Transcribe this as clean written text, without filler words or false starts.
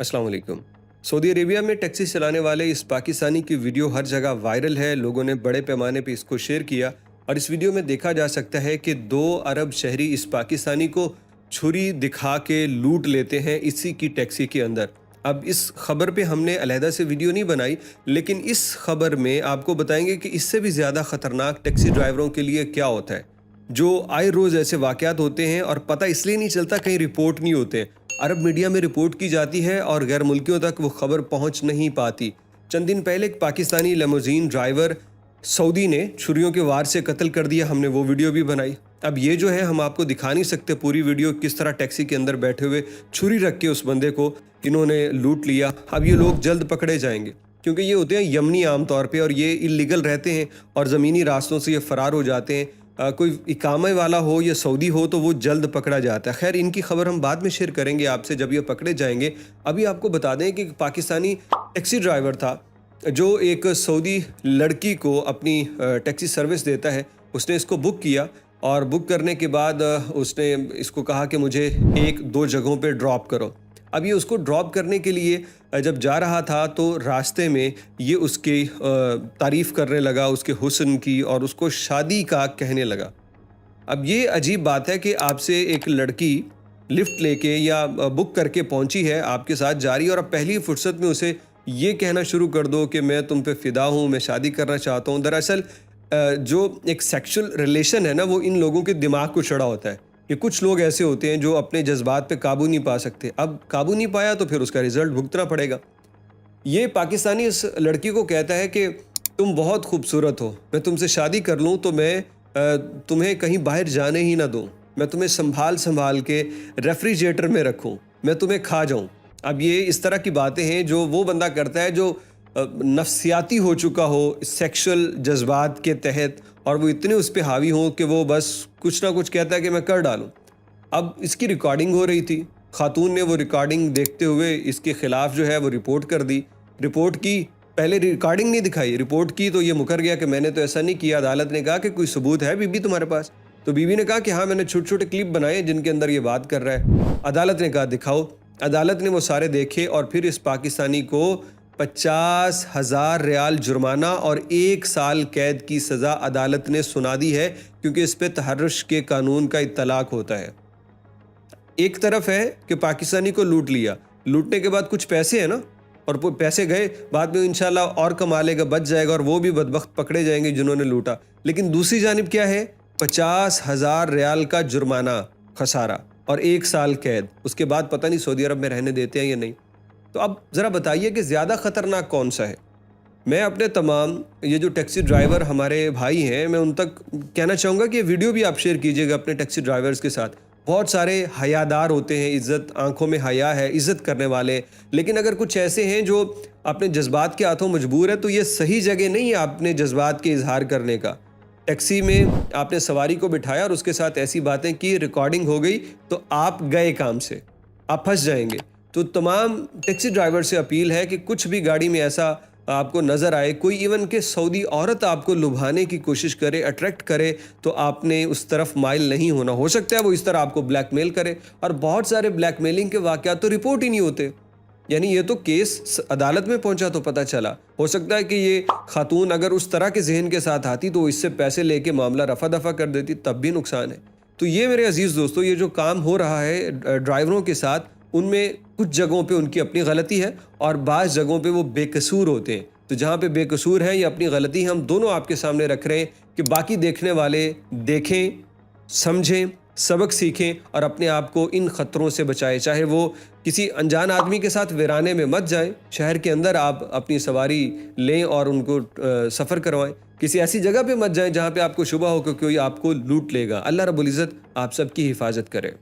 अस्सलाम वालेकुम। Saudi Arabia में टैक्सी चलाने वाले इस पाकिस्तानी की वीडियो हर जगह वायरल है। लोगों ने बड़े पैमाने पे इसको शेयर किया और इस वीडियो में देखा जा सकता है कि 2 अरब शहरी इस पाकिस्तानी को छुरी दिखा के लूट लेते हैं इसी की टैक्सी के अंदर। अब इस खबर पे हमने अलहदा से वीडियो नहीं बनाई, लेकिन इस खबर में आपको बताएंगे कि इससे भी ज़्यादा ख़तरनाक टैक्सी ड्राइवरों के लिए क्या होता है। जो आए रोज़ ऐसे वाक़यात होते हैं और पता इसलिए नहीं चलता, कहीं रिपोर्ट नहीं होते। अरब मीडिया में रिपोर्ट की जाती है और गैर मुल्कियों तक वो खबर पहुंच नहीं पाती। चंद दिन पहले एक पाकिस्तानी लेमोजीन ड्राइवर सऊदी ने छुरियों के वार से कत्ल कर दिया। हमने वो वीडियो भी बनाई। अब ये जो है हम आपको दिखा नहीं सकते पूरी वीडियो, किस तरह टैक्सी के अंदर बैठे हुए छुरी रख के उस बंदे को इन्होंने लूट लिया। अब ये लोग जल्द पकड़े जाएंगे क्योंकि ये होते हैं यमनी आम तौर पे और ये इलीगल रहते हैं और ज़मीनी रास्तों से ये फ़रार हो जाते हैं। कोई इकामे वाला हो या सऊदी हो तो वो जल्द पकड़ा जाता है। खैर, इनकी खबर हम बाद में शेयर करेंगे आपसे जब ये पकड़े जाएंगे। अभी आपको बता दें कि पाकिस्तानी टैक्सी ड्राइवर था जो एक सऊदी लड़की को अपनी टैक्सी सर्विस देता है। उसने इसको बुक किया और बुक करने के बाद उसने इसको कहा कि मुझे 1-2 जगहों पे ड्रॉप करो। अब ये उसको ड्रॉप करने के लिए जब जा रहा था तो रास्ते में ये उसकी तारीफ़ करने लगा, उसके हुस्न की, और उसको शादी का कहने लगा। अब ये अजीब बात है कि आपसे एक लड़की लिफ्ट लेके या बुक करके पहुंची है, आपके साथ जा रही है और अब पहली फुर्सत में उसे ये कहना शुरू कर दो कि मैं तुम पे फ़िदा हूँ, मैं शादी करना चाहता हूँ। दरअसल जो एक सेक्सुअल रिलेशन है ना, वो इन लोगों के दिमाग को चढ़ा होता है। ये कुछ लोग ऐसे होते हैं जो अपने जज्बात पे काबू नहीं पा सकते। अब काबू नहीं पाया तो फिर उसका रिज़ल्ट भुगतना पड़ेगा। ये पाकिस्तानी इस लड़की को कहता है कि तुम बहुत खूबसूरत हो, मैं तुमसे शादी कर लूँ तो मैं तुम्हें कहीं बाहर जाने ही ना दूँ, मैं तुम्हें संभाल के रेफ्रिजरेटर में रखूँ, मैं तुम्हें खा जाऊँ। अब ये इस तरह की बातें हैं जो वो बंदा करता है जो नफ्सियाती हो चुका हो सेक्सुअल जज्बात के तहत, और वो इतने उस पर हावी हों कि वो बस कुछ ना कुछ कहता है कि मैं कर डालूँ। अब इसकी रिकॉर्डिंग हो रही थी। खातून ने वो रिकॉर्डिंग देखते हुए इसके ख़िलाफ़ जो है वो रिपोर्ट कर दी। रिपोर्ट की, पहले रिकॉर्डिंग नहीं दिखाई, रिपोर्ट की तो ये मुकर गया कि मैंने तो ऐसा नहीं किया। अदालत ने कहा कि कोई सबूत है बीबी तुम्हारे पास? तो बीबी ने कहा कि हाँ, मैंने छोटे छोटे क्लिप बनाए जिनके अंदर ये बात कर रहा है। अदालत ने कहा दिखाओ। अदालत ने वो सारे देखे और फिर इस पाकिस्तानी को 50,000 रियाल जुर्माना और 1 साल कैद की सज़ा अदालत ने सुना दी है, क्योंकि इस पे तहर्रुश के कानून का इत्तलाक होता है। एक तरफ है कि पाकिस्तानी को लूट लिया, लूटने के बाद कुछ पैसे हैं ना, और वो पैसे गए, बाद में इंशाल्लाह और कमा लेगा, बच जाएगा और वो भी बदबख्त पकड़े जाएंगे जिन्होंने लूटा। लेकिन दूसरी जानिब क्या है? 50,000 रियाल का जुर्माना, खसारा और 1 साल कैद। उसके बाद पता नहीं सऊदी अरब में रहने देते हैं या नहीं। तो अब ज़रा बताइए कि ज़्यादा ख़तरनाक कौन सा है? मैं अपने तमाम ये जो टैक्सी ड्राइवर हमारे भाई हैं, मैं उन तक कहना चाहूँगा कि ये वीडियो भी आप शेयर कीजिएगा अपने टैक्सी ड्राइवर्स के साथ। बहुत सारे हयादार होते हैं, इज़्ज़त, आंखों में हया है, इज़्ज़त करने वाले। लेकिन अगर कुछ ऐसे हैं जो अपने जज्बात के हाथों मजबूर है, तो ये सही जगह नहीं है अपने जज्बात के इजहार करने का। टैक्सी में आपने सवारी को बिठाया और उसके साथ ऐसी बातें की, रिकॉर्डिंग हो गई तो आप गए काम से, आप फंस जाएंगे। तो तमाम टैक्सी ड्राइवर से अपील है कि कुछ भी गाड़ी में ऐसा आपको नज़र आए, कोई इवन के सऊदी औरत आपको लुभाने की कोशिश करे, अट्रैक्ट करे, तो आपने उस तरफ माइल नहीं होना। हो सकता है वो इस तरह आपको ब्लैकमेल करे, और बहुत सारे ब्लैकमेलिंग के वाक़यात तो रिपोर्ट ही नहीं होते। यानी ये तो केस अदालत में पहुंचा तो पता चला। हो सकता है कि ये खातून अगर उस तरह के जहन के साथ आती तो इससे पैसे लेके मामला रफा दफा कर देती, तब भी नुकसान है। तो ये मेरे अजीज़ दोस्तों, ये जो काम हो रहा है ड्राइवरों के साथ, उनमें कुछ जगहों पे उनकी अपनी गलती है और बाज़ जगहों पे वो बेकसूर होते हैं। तो जहाँ पे बेकसूर है या अपनी गलती, हम दोनों आपके सामने रख रहे हैं कि बाकी देखने वाले देखें, समझें, सबक सीखें और अपने आप को इन ख़तरों से बचाएं। चाहे वो किसी अनजान आदमी के साथ वीराने में मत जाएं, शहर के अंदर आप अपनी सवारी लें और उनको सफ़र करवाएं। किसी ऐसी जगह पे मत जाएं जहाँ पे आपको शुबा हो कि कोई आपको लूट लेगा। अल्लाह रब्बुल इज़्ज़त आप सबकी हिफाजत करे।